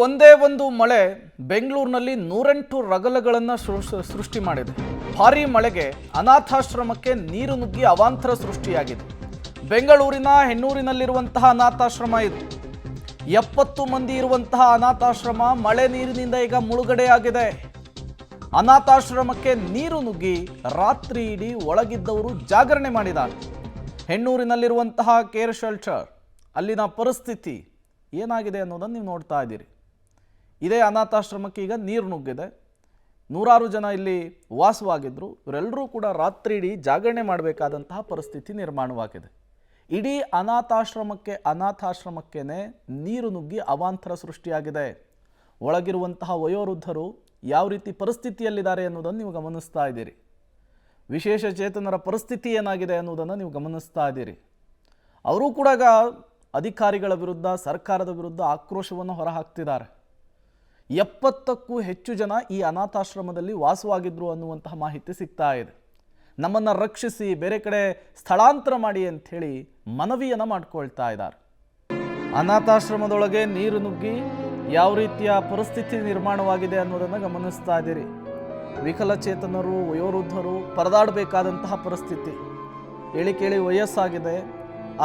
ಒಂದೇ ಒಂದು ಮಳೆ ಬೆಂಗಳೂರಿನಲ್ಲಿ 108 ರಗಲಗಳನ್ನು ಸೃಷ್ಟಿ ಮಾಡಿದೆ. ಭಾರೀ ಮಳೆಗೆ ಅನಾಥಾಶ್ರಮಕ್ಕೆ ನೀರು ನುಗ್ಗಿ ಅವಾಂತರ ಸೃಷ್ಟಿಯಾಗಿದೆ. ಬೆಂಗಳೂರಿನ ಹೆಣ್ಣೂರಿನಲ್ಲಿರುವಂತಹ ಅನಾಥಾಶ್ರಮ ಇದು. 70 ಮಂದಿ ಇರುವಂತಹ ಅನಾಥಾಶ್ರಮ ಮಳೆ ನೀರಿನಿಂದ ಈಗ ಮುಳುಗಡೆಯಾಗಿದೆ. ಅನಾಥಾಶ್ರಮಕ್ಕೆ ನೀರು ನುಗ್ಗಿ ರಾತ್ರಿ ಇಡೀ ಒಳಗಿದ್ದವರು ಜಾಗರಣೆ ಮಾಡಿದ್ದಾರೆ. ಹೆಣ್ಣೂರಿನಲ್ಲಿರುವಂತಹ ಕೇರ್ ಶೆಲ್ಟರ್ ಅಲ್ಲಿನ ಪರಿಸ್ಥಿತಿ ಏನಾಗಿದೆ ಅನ್ನೋದನ್ನು ನೀವು ನೋಡ್ತಾ ಇದ್ದೀರಿ. ಇದೇ ಅನಾಥಾಶ್ರಮಕ್ಕೆ ಈಗ ನೀರು ನುಗ್ಗಿದೆ. 100 ಜನ ಇಲ್ಲಿ ವಾಸವಾಗಿದ್ದರು. ಇವರೆಲ್ಲರೂ ಕೂಡ ರಾತ್ರಿ ಇಡೀ ಜಾಗರಣೆ ಮಾಡಬೇಕಾದಂತಹ ಪರಿಸ್ಥಿತಿ ನಿರ್ಮಾಣವಾಗಿದೆ. ಇಡೀ ಅನಾಥಾಶ್ರಮಕ್ಕೇನೆ ನೀರು ನುಗ್ಗಿ ಅವಾಂತರ ಸೃಷ್ಟಿಯಾಗಿದೆ. ಒಳಗಿರುವಂತಹ ವಯೋವೃದ್ಧರು ಯಾವ ರೀತಿ ಪರಿಸ್ಥಿತಿಯಲ್ಲಿದ್ದಾರೆ ಅನ್ನೋದನ್ನು ನೀವು ಗಮನಿಸ್ತಾ ಇದ್ದೀರಿ. ವಿಶೇಷ ಚೇತನರ ಪರಿಸ್ಥಿತಿ ಏನಾಗಿದೆ ಅನ್ನೋದನ್ನು ನೀವು ಗಮನಿಸ್ತಾ ಇದ್ದೀರಿ. ಅವರು ಕೂಡ ಅಧಿಕಾರಿಗಳ ವಿರುದ್ಧ, ಸರ್ಕಾರದ ವಿರುದ್ಧ ಆಕ್ರೋಶವನ್ನು ಹೊರಹಾಕ್ತಿದ್ದಾರೆ. 70ಕ್ಕೂ ಹೆಚ್ಚು ಜನ ಈ ಅನಾಥಾಶ್ರಮದಲ್ಲಿ ವಾಸವಾಗಿದ್ರು ಅನ್ನುವಂತಹ ಮಾಹಿತಿ ಸಿಗ್ತಾ ಇದೆ. ನಮ್ಮನ್ನು ರಕ್ಷಿಸಿ ಬೇರೆ ಕಡೆ ಸ್ಥಳಾಂತರ ಮಾಡಿ ಅಂಥೇಳಿ ಮನವಿಯನ್ನು ಮಾಡ್ಕೊಳ್ತಾ ಇದ್ದಾರೆ. ಅನಾಥಾಶ್ರಮದೊಳಗೆ ನೀರು ನುಗ್ಗಿ ಯಾವ ರೀತಿಯ ಪರಿಸ್ಥಿತಿ ನಿರ್ಮಾಣವಾಗಿದೆ ಅನ್ನೋದನ್ನು ಗಮನಿಸ್ತಾ ಇದ್ದೀರಿ. ವಿಕಲಚೇತನರು, ವಯೋವೃದ್ಧರು ಪರದಾಡಬೇಕಾದಂತಹ ಪರಿಸ್ಥಿತಿ. ಕೇಳಿ ವಯಸ್ಸಾಗಿದೆ.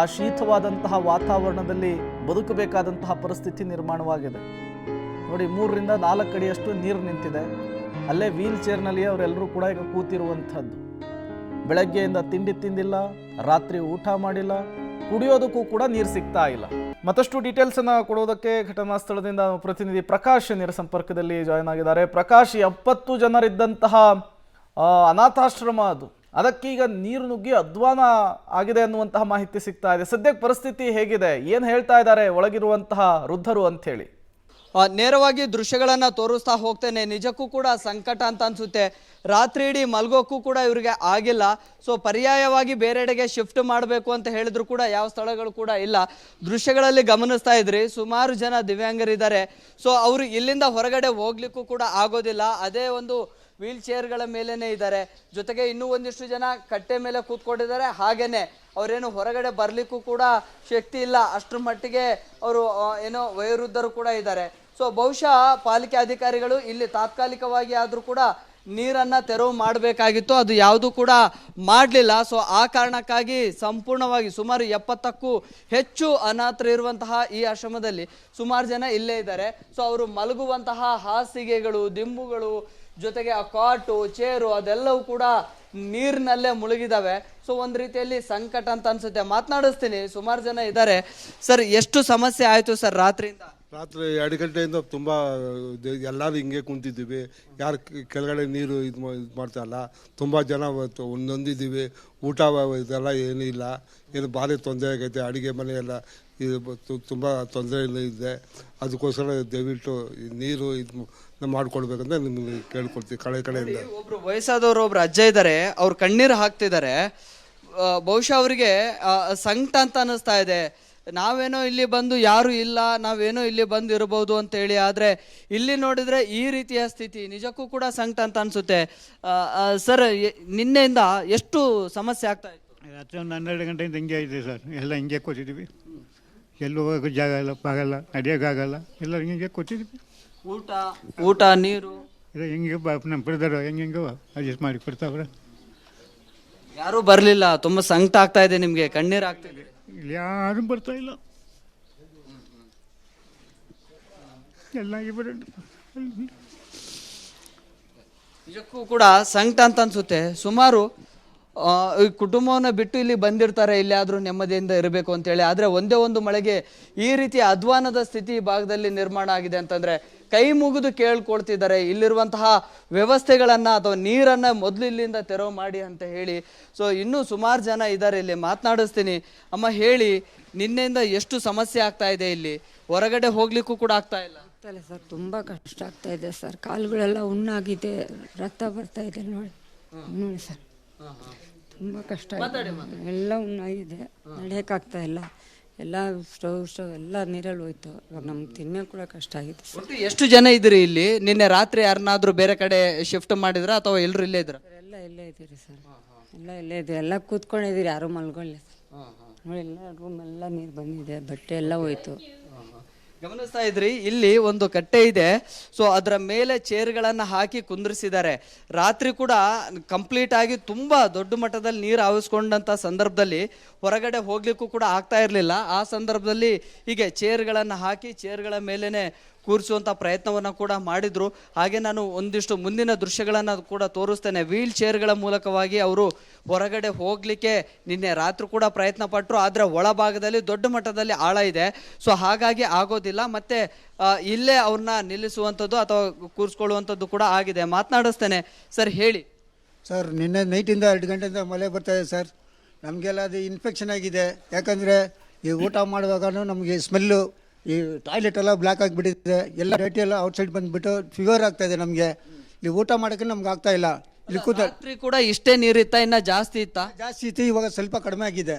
ಆ ಶೀತವಾದಂತಹ ವಾತಾವರಣದಲ್ಲಿ ಬದುಕಬೇಕಾದಂತಹ ಪರಿಸ್ಥಿತಿ ನಿರ್ಮಾಣವಾಗಿದೆ. ನೋಡಿ, 3 ರಿಂದ 4 ಅಡಿಯಷ್ಟು ನೀರು ನಿಂತಿದೆ. ಅಲ್ಲೇ ವೀಲ್ ಚೇರ್ನಲ್ಲಿ ಅವರೆಲ್ಲರೂ ಕೂಡ ಈಗ ಕೂತಿರುವಂಥದ್ದು. ಬೆಳಗ್ಗೆಯಿಂದ ತಿಂಡಿ ತಿಂದಿಲ್ಲ, ರಾತ್ರಿ ಊಟ ಮಾಡಿಲ್ಲ, ಕುಡಿಯೋದಕ್ಕೂ ಕೂಡ ನೀರು ಸಿಗ್ತಾ ಇಲ್ಲ. ಮತ್ತಷ್ಟು ಡೀಟೇಲ್ಸನ್ನು ಕೊಡೋದಕ್ಕೆ ಘಟನಾ ಸ್ಥಳದಿಂದ ಪ್ರತಿನಿಧಿ ಪ್ರಕಾಶ್ ನೇರ ಸಂಪರ್ಕದಲ್ಲಿ ಜಾಯ್ನ್ ಆಗಿದ್ದಾರೆ. ಪ್ರಕಾಶ್, 70 ಜನರಿದ್ದಂತಹ ಅನಾಥಾಶ್ರಮ ಅದಕ್ಕೀಗ ನೀರು ನುಗ್ಗಿ ಅಧ್ವಾನ ಆಗಿದೆ ಅನ್ನುವಂತಹ ಮಾಹಿತಿ ಸಿಗ್ತಾ ಇದೆ. ಸದ್ಯಕ್ಕೆ ಪರಿಸ್ಥಿತಿ ಹೇಗಿದೆ, ಏನು ಹೇಳ್ತಾ ಇದ್ದಾರೆ ಒಳಗಿರುವಂತಹ ವೃದ್ಧರು ಅಂತ ಹೇಳಿ? ನೇರವಾಗಿ ದೃಶ್ಯಗಳನ್ನು ತೋರಿಸ್ತಾ ಹೋಗ್ತೇನೆ. ನಿಜಕ್ಕೂ ಕೂಡ ಸಂಕಟ ಅಂತ ಅನ್ಸುತ್ತೆ. ರಾತ್ರಿ ಇಡೀ ಮಲ್ಗೋಕ್ಕೂ ಕೂಡ ಇವರಿಗೆ ಆಗಿಲ್ಲ. ಸೊ ಪರ್ಯಾಯವಾಗಿ ಬೇರೆಡೆಗೆ ಶಿಫ್ಟ್ ಮಾಡಬೇಕು ಅಂತ ಹೇಳಿದ್ರು ಕೂಡ ಯಾವ ಸ್ಥಳಗಳು ಕೂಡ ಇಲ್ಲ. ದೃಶ್ಯಗಳಲ್ಲಿ ಗಮನಿಸ್ತಾ ಇದ್ರಿ, ಸುಮಾರು ಜನ ದಿವ್ಯಾಂಗರಿದ್ದಾರೆ. ಸೊ ಅವರು ಇಲ್ಲಿಂದ ಹೊರಗಡೆ ಹೋಗ್ಲಿಕ್ಕೂ ಕೂಡ ಆಗೋದಿಲ್ಲ. ಅದೇ ಒಂದು ವೀಲ್ ಚೇರ್ಗಳ ಮೇಲೇನೆ ಇದ್ದಾರೆ. ಜೊತೆಗೆ ಇನ್ನೂ ಒಂದಿಷ್ಟು ಜನ ಕಟ್ಟೆ ಮೇಲೆ ಕೂತ್ಕೊಂಡಿದ್ದಾರೆ. ಹಾಗೇನೆ ಅವರೇನು ಹೊರಗಡೆ ಬರ್ಲಿಕ್ಕೂ ಕೂಡ ಶಕ್ತಿ ಇಲ್ಲ. ಅಷ್ಟರ ಮಟ್ಟಿಗೆ ಅವರು ಏನೋ ವಯೋವೃದ್ಧರು ಕೂಡ ಇದ್ದಾರೆ. ಸೊ ಬಹುಶಃ ಪಾಲಿಕೆ ಅಧಿಕಾರಿಗಳು ಇಲ್ಲಿ ತಾತ್ಕಾಲಿಕವಾಗಿ ಆದರೂ ಕೂಡ ನೀರನ್ನು ತೆರವು ಮಾಡಬೇಕಾಗಿತ್ತು. ಅದು ಯಾವುದೂ ಕೂಡ ಮಾಡಲಿಲ್ಲ. ಸೊ ಆ ಕಾರಣಕ್ಕಾಗಿ ಸಂಪೂರ್ಣವಾಗಿ ಸುಮಾರು 70ಕ್ಕೂ ಹೆಚ್ಚು ಅನಾಥರು ಇರುವಂತಹ ಈ ಆಶ್ರಮದಲ್ಲಿ ಸುಮಾರು ಜನ ಇಲ್ಲೇ ಇದ್ದಾರೆ. ಸೊ ಅವರು ಮಲಗುವಂತಹ ಹಾಸಿಗೆಗಳು, ದಿಂಬುಗಳು, ಜೊತೆಗೆ ಆ ಕಾಟು, ಚೇರು ಅದೆಲ್ಲವೂ ಕೂಡ ನೀರಿನಲ್ಲೇ ಮುಳುಗಿದಾವೆ. ಸೊ ಒಂದು ರೀತಿಯಲ್ಲಿ ಸಂಕಟ ಅಂತ ಅನ್ಸುತ್ತೆ. ಮಾತನಾಡಿಸ್ತೀನಿ, ಸುಮಾರು ಜನ ಇದ್ದಾರೆ. ಸರ್, ಎಷ್ಟು ಸಮಸ್ಯೆ ಆಯಿತು ಸರ್ ರಾತ್ರಿಯಿಂದ? ರಾತ್ರಿ 2 ಗಂಟೆಯಿಂದ ತುಂಬ ಎಲ್ಲರೂ ಹಿಂಗೆ ಕುಂತಿದ್ದೀವಿ. ಯಾರು ಕೆಳಗಡೆ ನೀರು ಇದು ಮಾಡ್ತಾರಲ್ಲ, ತುಂಬ ಜನ ನೊಂದಿದ್ದೀವಿ. ಊಟ ಇದೆಲ್ಲ ಏನೂ ಇಲ್ಲ. ಏನು ಭಾರಿ ತೊಂದರೆ ಆಗೈತೆ. ಅಡುಗೆ ಮನೆ ಎಲ್ಲ ಇದು ತುಂಬ ತೊಂದರೆ ಇದೆ. ಅದಕ್ಕೋಸ್ಕರ ದಯವಿಟ್ಟು ನೀರು ಇದು ಮಾಡಿಕೊಡ್ಬೇಕಂತ ನಿಮ್ಗೆ ಕೇಳ್ಕೊಳ್ತೀವಿ ಕಡೆಯಿಂದ. ಒಬ್ರು ವಯಸ್ಸಾದವರು, ಒಬ್ರು ಅಜ್ಜ ಇದ್ದಾರೆ, ಅವ್ರು ಕಣ್ಣೀರು ಹಾಕ್ತಿದ್ದಾರೆ. ಬಹುಶಃ ಅವರಿಗೆ ಸಂಕಟ ಅಂತ ಅನ್ನಿಸ್ತಾ ಇದೆ. ನಾವೇನೋ ಇಲ್ಲಿ ಬಂದು ಯಾರು ಇಲ್ಲ, ನಾವೇನೋ ಇಲ್ಲಿ ಬಂದು ಇರಬಹುದು ಅಂತೇಳಿ, ಆದರೆ ಇಲ್ಲಿ ನೋಡಿದ್ರೆ ಈ ರೀತಿಯ ಸ್ಥಿತಿ ನಿಜಕ್ಕೂ ಕೂಡ ಸಂಕಟ ಅಂತ ಅನಿಸುತ್ತೆ. ಸರ್, ನಿನ್ನೆಯಿಂದ ಎಷ್ಟು ಸಮಸ್ಯೆ ಆಗ್ತಾ ಇತ್ತು? ರಾತ್ರಿ ಒಂದು 12 ಗಂಟೆಯಿಂದ ಹಿಂಗೆ ಇದೆ ಸರ್. ಎಲ್ಲ ಹಿಂಗೆ ಕೂತಿದ್ದೀವಿ. ಎಲ್ಲೂ ಹೋಗೋಕೆ ಜಾಗ ಇಲ್ಲ, ಆಗಲ್ಲ, ನಡೆಯೋಕ್ಕಾಗಲ್ಲ. ಎಲ್ಲ ಹಿಂಗೆ ಕೂತಿದ್ದೀವಿ. ಊಟ ನೀರು ಇಲ್ಲ, ಹೆಂಗೆ ನಮ್ಮ ಬ್ರದರ್ ಹೆಂಗೆಂಗೋ ಅಡ್ಜಸ್ಟ್ ಮಾಡಿ ಕೊಡ್ತಾವ್ರೆ. ಯಾರೂ ಬರಲಿಲ್ಲ. ತುಂಬ ಸಂಕಟ ಆಗ್ತಾ ಇದೆ ನಿಮಗೆ, ಕಣ್ಣೀರು ಆಗ್ತಿದೆ. ಇಲ್ಲಿ ಯಾರು ಬರ್ತಾ ಇಲ್ಲ. ಎಲ್ಲ ನಿಜಕ್ಕೂ ಕೂಡ ಸಂಕಟ ಅಂತ ಅನ್ಸುತ್ತೆ. ಸುಮಾರು ಈ ಕುಟುಂಬವನ್ನು ಬಿಟ್ಟು ಇಲ್ಲಿ ಬಂದಿರ್ತಾರೆ, ಇಲ್ಲಿ ಆದರೂ ನೆಮ್ಮದಿಯಿಂದ ಇರಬೇಕು ಅಂತೇಳಿ. ಆದರೆ ಒಂದೇ ಒಂದು ಮಳೆಗೆ ಈ ರೀತಿ ಅಧ್ವಾನದ ಸ್ಥಿತಿ ಈ ಭಾಗದಲ್ಲಿ ನಿರ್ಮಾಣ ಆಗಿದೆ ಅಂತಂದರೆ ಕೈ ಮುಗಿದು ಕೇಳ್ಕೊಳ್ತಿದ್ದಾರೆ. ಇಲ್ಲಿರುವಂತಹ ವ್ಯವಸ್ಥೆಗಳನ್ನು ಅಥವಾ ನೀರನ್ನು ಮೊದಲು ಇಲ್ಲಿಂದ ತೆರವು ಮಾಡಿ ಅಂತ ಹೇಳಿ. ಸೊ ಇನ್ನೂ ಸುಮಾರು ಜನ ಇದ್ದಾರೆ. ಇಲ್ಲಿ ಮಾತನಾಡಿಸ್ತೀನಿ. ಅಮ್ಮ, ಹೇಳಿ, ನಿನ್ನೆಯಿಂದ ಎಷ್ಟು ಸಮಸ್ಯೆ ಆಗ್ತಾ ಇದೆ? ಇಲ್ಲಿ ಹೊರಗಡೆ ಹೋಗ್ಲಿಕ್ಕೂ ಕೂಡ ಆಗ್ತಾ ಇಲ್ಲ ಸರ್. ತುಂಬ ಕಷ್ಟ ಆಗ್ತಾ ಇದೆ ಸರ್. ಕಾಲುಗಳೆಲ್ಲ ಹುಣ್ಣಾಗಿದೆ, ರಕ್ತ ಬರ್ತಾ ಇದೆ. ನೋಡಿ ಸರ್, ತುಂಬ ಕಷ್ಟ ಇದೆ. ಎಲ್ಲ ಹುಣ್ಣಾಗಿದೆ, ನಡೆಯೋಕ್ಕಾಗ್ತಾ ಇಲ್ಲ. ಎಲ್ಲ ಸ್ಟವ್ ಎಲ್ಲ ನೀರಲ್ಲಿ ಹೋಯ್ತು. ಇವಾಗ ನಮ್ಗೆ ತಿನ್ನೋಕೆ ಕೂಡ ಕಷ್ಟ ಆಗಿದೆ. ಎಷ್ಟು ಜನ ಇದ್ರಿ ಇಲ್ಲಿ? ನಿನ್ನೆ ರಾತ್ರಿ ಯಾರನ್ನಾದ್ರೂ ಬೇರೆ ಕಡೆ ಶಿಫ್ಟ್ ಮಾಡಿದ್ರ ಅಥವಾ ಎಲ್ಲರೂ ಇಲ್ಲೇ ಇದ್ರ? ಎಲ್ಲ ಇಲ್ಲೇ ಇದ್ದೀರಿ ಸರ್. ಎಲ್ಲ ಇಲ್ಲೇ ಇದ್ದೀವಿ. ಎಲ್ಲ ಕೂತ್ಕೊಂಡಿದ್ದೀರಿ, ಯಾರು ಮಲ್ಕೊಳ್ಳಿ. ನೋಡಿ, ಎಲ್ಲ ರೂಮ್ ಎಲ್ಲ ನೀರು ಬಂದಿದೆ, ಬಟ್ಟೆ ಎಲ್ಲ ಹೋಯ್ತು. ಗಮನಿಸ್ತಾ ಇದ್ರಿ, ಇಲ್ಲಿ ಒಂದು ಕಟ್ಟೆ ಇದೆ. ಸೊ ಅದರ ಮೇಲೆ ಚೇರ್ಗಳನ್ನು ಹಾಕಿ ಕುಂದ್ರಿಸಿದ್ದಾರೆ. ರಾತ್ರಿ ಕೂಡ ಕಂಪ್ಲೀಟ್ ಆಗಿ ತುಂಬಾ ದೊಡ್ಡ ಮಟ್ಟದಲ್ಲಿ ನೀರು ಆವಿಸ್ಕೊಂಡಂತ ಸಂದರ್ಭದಲ್ಲಿ ಹೊರಗಡೆ ಹೋಗ್ಲಿಕ್ಕೂ ಕೂಡ ಆಗ್ತಾ ಇರಲಿಲ್ಲ. ಆ ಸಂದರ್ಭದಲ್ಲಿ ಹೀಗೆ ಚೇರ್ಗಳನ್ನು ಹಾಕಿ ಚೇರ್ಗಳ ಮೇಲೇನೆ ಕೂರಿಸುವಂಥ ಪ್ರಯತ್ನವನ್ನು ಕೂಡ ಮಾಡಿದ್ರು. ಹಾಗೆ ನಾನು ಒಂದಿಷ್ಟು ಮುಂದಿನ ದೃಶ್ಯಗಳನ್ನು ಕೂಡ ತೋರಿಸ್ತೇನೆ. ವೀಲ್ ಚೇರ್ಗಳ ಮೂಲಕವಾಗಿ ಅವರು ಹೊರಗಡೆ ಹೋಗಲಿಕ್ಕೆ ನಿನ್ನೆ ರಾತ್ರಿ ಕೂಡ ಪ್ರಯತ್ನ ಪಟ್ಟರು. ಆದರೆ ಒಳಭಾಗದಲ್ಲಿ ದೊಡ್ಡ ಮಟ್ಟದಲ್ಲಿ ಆಳ ಇದೆ. ಸೊ ಹಾಗಾಗಿ ಆಗೋದಿಲ್ಲ. ಮತ್ತೆ ಇಲ್ಲೇ ಅವ್ರನ್ನ ನಿಲ್ಲಿಸುವಂಥದ್ದು ಅಥವಾ ಕೂರಿಸ್ಕೊಳ್ಳುವಂಥದ್ದು ಕೂಡ ಆಗಿದೆ. ಮಾತನಾಡಿಸ್ತೇನೆ ಸರ್, ಹೇಳಿ ಸರ್. ನಿನ್ನೆ ನೈಟಿಂದ 2 ಗಂಟೆಯಿಂದ ಮಳೆ ಬರ್ತಾಯಿದೆ ಸರ್. ನಮಗೆಲ್ಲ ಅದು ಇನ್ಫೆಕ್ಷನ್ ಆಗಿದೆ. ಯಾಕಂದರೆ ಈ ಊಟ ಮಾಡುವಾಗ ನಮಗೆ ಸ್ಮೆಲ್ಲು, ಈ ಟಾಯ್ಲೆಟ್ ಎಲ್ಲ ಬ್ಲ್ಯಾಕ್ ಆಗಿಬಿಟ್ಟಿದೆ, ಎಲ್ಲ ಡೇಟಿ ಎಲ್ಲ ಔಟ್ಸೈಡ್ ಬಂದುಬಿಟ್ಟು ಫೀವರ್ ಆಗ್ತಾಯಿದೆ ನಮಗೆ. ಇಲ್ಲಿ ಊಟ ಮಾಡೋಕ್ಕೆ ನಮ್ಗೆ ಆಗ್ತಾಯಿಲ್ಲ. ಇಲ್ಲಿ ರಾತ್ರಿ ಕೂಡ ಇಷ್ಟೇ ನೀರಿತ್ತ, ಇನ್ನ ಜಾಸ್ತಿ ಇತ್ತಾ? ಜಾಸ್ತಿ ಇತ್ತು, ಇವಾಗ ಸ್ವಲ್ಪ ಕಡಿಮೆ ಆಗಿದೆ.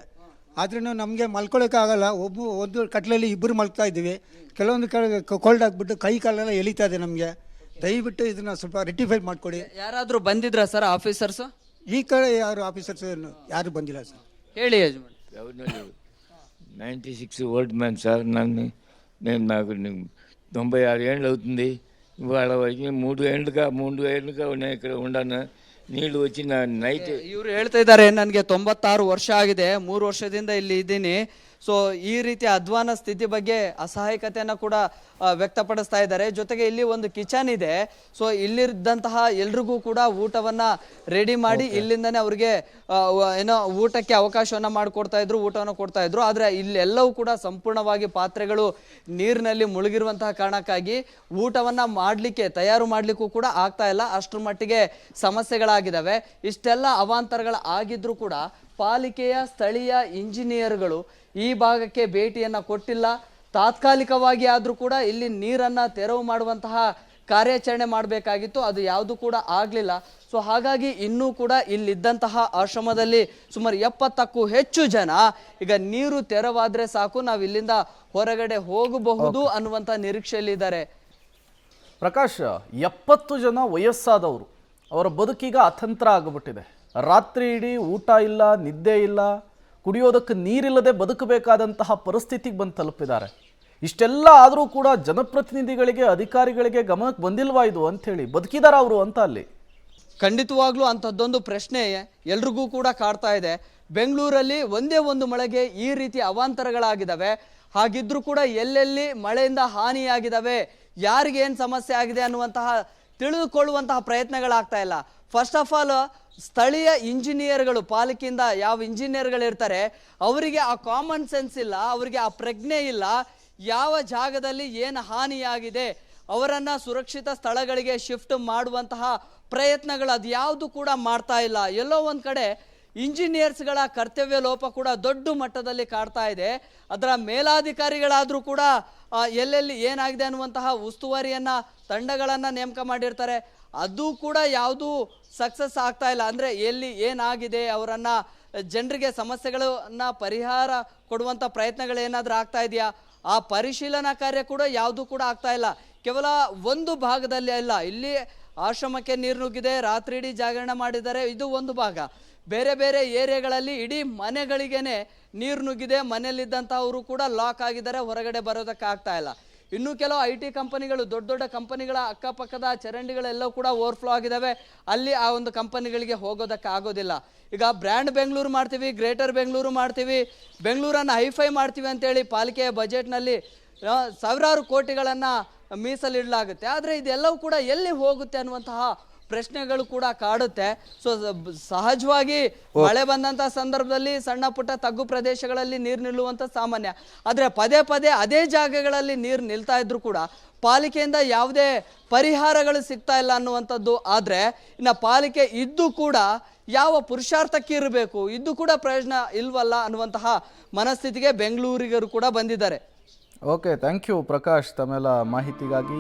ಆದ್ರೂ ನಮಗೆ ಮಲ್ಕೊಳ್ಳೋಕೆ ಆಗಲ್ಲ. ಒಂದು ಕಟ್ಲಲ್ಲಿ ಇಬ್ಬರು ಮಲ್ಕ್ತಾ ಇದ್ದೀವಿ. ಕೆಲವೊಂದು ಕೋಲ್ಡ್ ಆಗಿಬಿಟ್ಟು ಕೈ ಕಾಲೆಲ್ಲ ಎಳಿತಾ ಇದೆ ನಮಗೆ. ದಯವಿಟ್ಟು ಇದನ್ನು ಸ್ವಲ್ಪ ರೆಕ್ಟಿಫೈ ಮಾಡಿಕೊಡಿ. ಯಾರಾದರೂ ಬಂದಿದ್ರಾ ಸರ್ ಆಫೀಸರ್ಸ್? ಈ ಕಡೆ ಯಾರು ಆಫೀಸರ್ಸ್ ಯಾರು ಬಂದಿಲ್ಲ ಸರ್. ಹೇಳಿ ಯಜಮಾನ್. 96 ఓల్డ్ మ్యాన్ సార్. నాకు 96 ఏళ్ళు అవుతుంది. ఇవాళ వరకు 3 ఏళ్ళుగా నేను ఇక్కడ ఉన్నాను. నీళ్ళు వచ్చి నైట్. ಇವರು ಹೇಳ್ತಾ ಇದ್ದಾರೆ, ನನಗೆ 96 ವರ್ಷ ಆಗಿದೆ, 3 ವರ್ಷದಿಂದ ಇಲ್ಲಿ ಇದ್ದೀನಿ. ಸೊ ಈ ರೀತಿಯ ಅಧ್ವಾನ ಸ್ಥಿತಿ ಬಗ್ಗೆ ಅಸಹಾಯಕತೆಯನ್ನು ಕೂಡ ವ್ಯಕ್ತಪಡಿಸ್ತಾ ಇದ್ದಾರೆ. ಜೊತೆಗೆ ಇಲ್ಲಿ ಒಂದು ಕಿಚನ್ ಇದೆ. ಸೊ ಇಲ್ಲಿದ್ದಂತಹ ಎಲ್ರಿಗೂ ಕೂಡ ಊಟವನ್ನ ರೆಡಿ ಮಾಡಿ ಇಲ್ಲಿಂದನೇ ಅವ್ರಿಗೆ ಏನೋ ಊಟಕ್ಕೆ ಅವಕಾಶವನ್ನ ಮಾಡಿಕೊಡ್ತಾ ಇದ್ರು, ಊಟವನ್ನು ಕೊಡ್ತಾ ಇದ್ರು. ಆದ್ರೆ ಇಲ್ಲೆಲ್ಲವೂ ಕೂಡ ಸಂಪೂರ್ಣವಾಗಿ ಪಾತ್ರೆಗಳು ನೀರಿನಲ್ಲಿ ಮುಳುಗಿರುವಂತಹ ಕಾರಣಕ್ಕಾಗಿ ಊಟವನ್ನ ಮಾಡ್ಲಿಕ್ಕೆ ತಯಾರು ಮಾಡ್ಲಿಕ್ಕೂ ಕೂಡ ಆಗ್ತಾ ಇಲ್ಲ. ಅಷ್ಟರ ಮಟ್ಟಿಗೆ ಸಮಸ್ಯೆಗಳಾಗಿದ್ದಾವೆ. ಇಷ್ಟೆಲ್ಲ ಅವಾಂತರಗಳು ಆಗಿದ್ರು ಕೂಡ ಪಾಲಿಕೆಯ ಸ್ಥಳೀಯ ಇಂಜಿನಿಯರ್ಗಳು ಈ ಭಾಗಕ್ಕೆ ಭೇಟಿಯನ್ನ ಕೊಟ್ಟಿಲ್ಲ. ತಾತ್ಕಾಲಿಕವಾಗಿ ಆದರೂ ಕೂಡ ಇಲ್ಲಿ ನೀರನ್ನ ತೆರವು ಮಾಡುವಂತಹ ಕಾರ್ಯಾಚರಣೆ ಮಾಡಬೇಕಾಗಿತ್ತು, ಅದು ಯಾವುದು ಕೂಡ ಆಗಲಿಲ್ಲ. ಸೊ ಹಾಗಾಗಿ ಇನ್ನೂ ಕೂಡ ಇಲ್ಲಿದ್ದಂತಹ ಆಶ್ರಮದಲ್ಲಿ ಸುಮಾರು 70ಕ್ಕೂ ಹೆಚ್ಚು ಜನ ಈಗ ನೀರು ತೆರವಾದ್ರೆ ಸಾಕು, ನಾವು ಇಲ್ಲಿಂದ ಹೊರಗಡೆ ಹೋಗಬಹುದು ಅನ್ನುವಂಥ ನಿರೀಕ್ಷೆಯಲ್ಲಿದ್ದಾರೆ. ಪ್ರಕಾಶ್, 70 ಜನ ವಯಸ್ಸಾದವರು, ಅವರ ಬದುಕೀಗ ಅತಂತ್ರ ಆಗಿಬಿಟ್ಟಿದೆ. ರಾತ್ರಿ ಇಡೀ ಊಟ ಇಲ್ಲ, ನಿದ್ದೆ ಇಲ್ಲ, ಕುಡಿಯೋದಕ್ಕೆ ನೀರಿಲ್ಲದೆ ಬದುಕಬೇಕಾದಂತಹ ಪರಿಸ್ಥಿತಿಗೆ ಬಂದು ತಲುಪಿದ್ದಾರೆ. ಇಷ್ಟೆಲ್ಲ ಆದರೂ ಕೂಡ ಜನಪ್ರತಿನಿಧಿಗಳಿಗೆ, ಅಧಿಕಾರಿಗಳಿಗೆ ಗಮನಕ್ಕೆ ಬಂದಿಲ್ವಾ ಇದು ಅಂಥೇಳಿ? ಬದುಕಿದಾರ ಅವರು ಅಂತ ಅಲ್ಲಿ? ಖಂಡಿತವಾಗ್ಲೂ ಅಂಥದ್ದೊಂದು ಪ್ರಶ್ನೆ ಎಲ್ರಿಗೂ ಕೂಡ ಕಾಡ್ತಾ ಇದೆ. ಬೆಂಗಳೂರಲ್ಲಿ ಒಂದೇ ಒಂದು ಮಳೆಗೆ ಈ ರೀತಿ ಅವಾಂತರಗಳಾಗಿದ್ದಾವೆ. ಹಾಗಿದ್ರೂ ಕೂಡ ಎಲ್ಲೆಲ್ಲಿ ಮಳೆಯಿಂದ ಹಾನಿಯಾಗಿದ್ದಾವೆ, ಯಾರಿಗೆ ಏನು ಸಮಸ್ಯೆ ಆಗಿದೆ ಅನ್ನುವಂತಹ ತಿಳಿದುಕೊಳ್ಳುವಂತಹ ಪ್ರಯತ್ನಗಳಾಗ್ತಾ ಇಲ್ಲ. ಫಸ್ಟ್ ಆಫ್ ಆಲ್ ಸ್ಥಳೀಯ ಇಂಜಿನಿಯರ್ಗಳು, ಪಾಲಿಕೆಯಿಂದ ಯಾವ ಇಂಜಿನಿಯರ್ಗಳಿರ್ತಾರೆ ಅವರಿಗೆ ಆ ಕಾಮನ್ ಸೆನ್ಸ್ ಇಲ್ಲ, ಅವರಿಗೆ ಆ ಪ್ರಜ್ಞೆ ಇಲ್ಲ. ಯಾವ ಜಾಗದಲ್ಲಿ ಏನು ಹಾನಿಯಾಗಿದೆ ಅವರನ್ನ ಸುರಕ್ಷಿತ ಸ್ಥಳಗಳಿಗೆ ಶಿಫ್ಟ್ ಮಾಡುವಂತಹ ಪ್ರಯತ್ನಗಳು ಅದು ಯಾವುದು ಕೂಡ ಮಾಡ್ತಾ ಇಲ್ಲ. ಎಲ್ಲೋ ಒಂದು ಕಡೆ ಇಂಜಿನಿಯರ್ಸ್ಗಳ ಕರ್ತವ್ಯ ಲೋಪ ಕೂಡ ದೊಡ್ಡ ಮಟ್ಟದಲ್ಲಿ ಕಾಡ್ತಾ ಇದೆ. ಅದರ ಮೇಲಾಧಿಕಾರಿಗಳಾದರೂ ಕೂಡ ಎಲ್ಲೆಲ್ಲಿ ಏನಾಗಿದೆ ಅನ್ನುವಂತಹ ಉಸ್ತುವಾರಿಯನ್ನ ತಂಡಗಳನ್ನು ನೇಮಕ ಮಾಡಿರ್ತಾರೆ, ಅದು ಕೂಡ ಯಾವುದು ಸಕ್ಸಸ್ ಆಗ್ತಾ ಇಲ್ಲ. ಅಂದರೆ ಎಲ್ಲಿ ಏನಾಗಿದೆ ಅವರನ್ನ ಜನರಿಗೆ ಸಮಸ್ಯೆಗಳನ್ನ ಪರಿಹಾರ ಕೊಡುವಂಥ ಪ್ರಯತ್ನಗಳು ಏನಾದರೂ ಆಗ್ತಾ ಇದೆಯಾ? ಆ ಪರಿಶೀಲನಾ ಕಾರ್ಯ ಕೂಡ ಯಾವುದು ಕೂಡ ಆಗ್ತಾ ಇಲ್ಲ. ಕೇವಲ ಒಂದು ಭಾಗದಲ್ಲಿ ಅಲ್ಲ, ಇಲ್ಲಿ ಆಶ್ರಮಕ್ಕೆ ನೀರು ನುಗ್ಗಿದೆ, ರಾತ್ರಿ ಇಡೀ ಜಾಗರಣೆ ಮಾಡಿದ್ದಾರೆ, ಇದು ಒಂದು ಭಾಗ. ಬೇರೆ ಬೇರೆ ಏರಿಯಾಗಳಲ್ಲಿ ಇಡೀ ಮನೆಗಳಿಗೇನೆ ನೀರು ನುಗ್ಗಿದೆ, ಮನೆಯಲ್ಲಿದ್ದಂಥವರು ಕೂಡ ಲಾಕ್ ಆಗಿದ್ದಾರೆ, ಹೊರಗಡೆ ಬರೋದಕ್ಕೆ ಆಗ್ತಾ ಇಲ್ಲ. ಇನ್ನು ಕೆಲವು IT ಕಂಪನಿಗಳು, ದೊಡ್ಡ ದೊಡ್ಡ ಕಂಪನಿಗಳ ಅಕ್ಕಪಕ್ಕದ ಚರಂಡಿಗಳೆಲ್ಲವೂ ಕೂಡ ಓವರ್ಫ್ಲೋ ಆಗಿದ್ದಾವೆ, ಅಲ್ಲಿ ಆ ಒಂದು ಕಂಪನಿಗಳಿಗೆ ಹೋಗೋದಕ್ಕೆ ಆಗೋದಿಲ್ಲ. ಈಗ ಬ್ರ್ಯಾಂಡ್ ಬೆಂಗಳೂರು ಮಾಡ್ತೀವಿ, ಗ್ರೇಟರ್ ಬೆಂಗಳೂರು ಮಾಡ್ತೀವಿ, ಬೆಂಗಳೂರನ್ನು ಹೈಫೈ ಮಾಡ್ತೀವಿ ಅಂತೇಳಿ ಪಾಲಿಕೆಯ ಬಜೆಟ್ನಲ್ಲಿ ಸಾವಿರಾರು ಕೋಟಿಗಳನ್ನು ಮೀಸಲಿಡಲಾಗುತ್ತೆ. ಆದರೆ ಇದೆಲ್ಲವೂ ಕೂಡ ಎಲ್ಲಿ ಹೋಗುತ್ತೆ ಅನ್ನುವಂತಹ ಪ್ರಶ್ನೆಗಳು ಕೂಡ ಕಾಡುತ್ತೆ. ಸೊ ಸಹಜವಾಗಿ ಮಳೆ ಬಂದಂತಹ ಸಂದರ್ಭದಲ್ಲಿ ಸಣ್ಣ ಪುಟ್ಟ ತಗ್ಗು ಪ್ರದೇಶಗಳಲ್ಲಿ ನೀರು ನಿಲ್ಲುವಂತ ಸಾಮಾನ್ಯ. ಆದ್ರೆ ಪದೇ ಪದೇ ಅದೇ ಜಾಗಗಳಲ್ಲಿ ನೀರು ನಿಲ್ತಾ ಇದ್ರು ಕೂಡ ಪಾಲಿಕೆಯಿಂದ ಯಾವುದೇ ಪರಿಹಾರಗಳು ಸಿಗ್ತಾ ಇಲ್ಲ ಅನ್ನುವಂಥದ್ದು. ಆದ್ರೆ ಇನ್ನು ಪಾಲಿಕೆ ಇದ್ದು ಕೂಡ ಯಾವ ಪುರುಷಾರ್ಥಕ್ಕೆ ಇರಬೇಕು, ಇದ್ದು ಕೂಡ ಪ್ರಯೋಜನ ಇಲ್ವಲ್ಲ ಅನ್ನುವಂತಹ ಮನಸ್ಥಿತಿಗೆ ಬೆಂಗಳೂರಿಗರು ಕೂಡ ಬಂದಿದ್ದಾರೆ. ಓಕೆ, ಥ್ಯಾಂಕ್ ಯು ಪ್ರಕಾಶ್ ತಮ್ಮೆಲ್ಲ ಮಾಹಿತಿಗಾಗಿ.